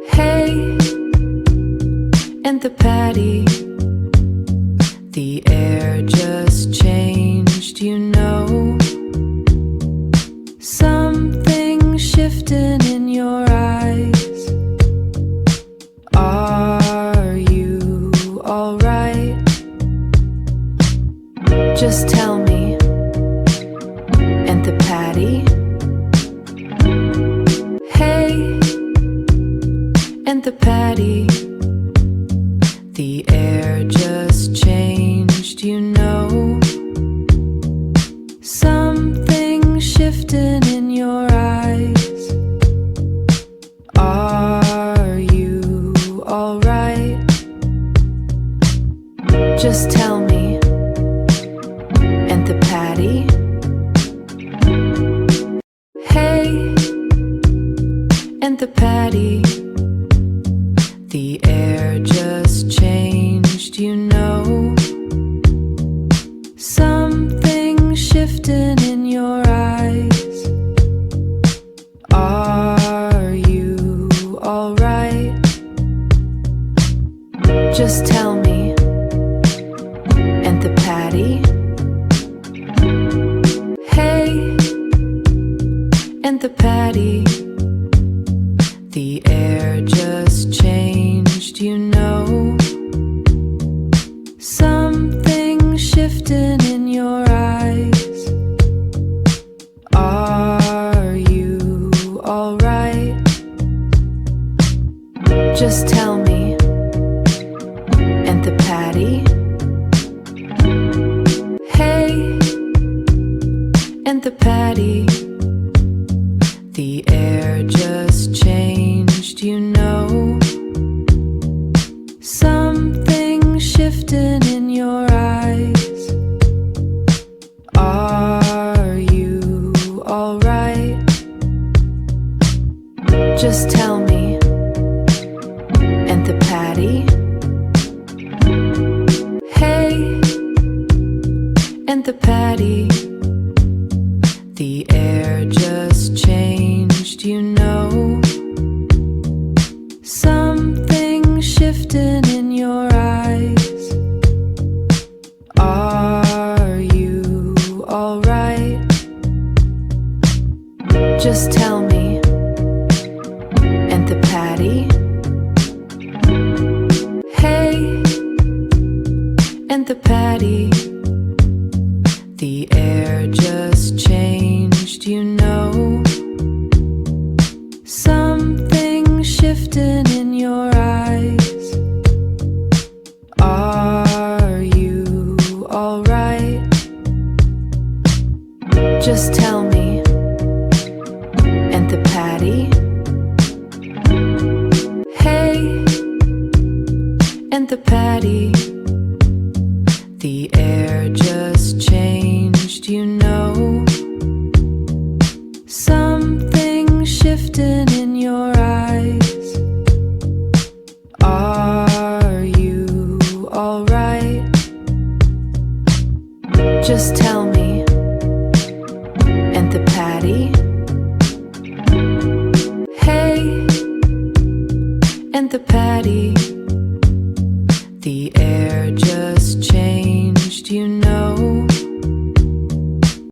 Hey, and the patty, the air just changed, you know. Something shifting in your eyes. Are you alright? Just tell me. And the patty, hey, and the patty, the air just changed, you know. Something shifting in your eyes. Are you alright? Just tell me. And the patty, hey, and the patty, the air just changed, you know. Something shifting in your eyes. Are you alright? Just tell me. And the patty, hey, and the patty, the air just changed, you know. Something shifting in your eyes. Are you alright? Just tell me. And the patty, hey, and the patty, the air just changed, you know. Something shifting in your eyes. Are you alright? Just tell me. And the patty, hey, and the patty, the air just changed, you know. Something shifting in your eyes. Are you alright? Just tell me. And the patty, hey, and the patty, the air just changed, you know. Something shifting in your eyes. Are you alright? Just tell me. And the patty, hey, and the patty, the air just changed, you know. Something shifting in your eyes. Are you alright? Just tell me. And the patty, hey, and the patty,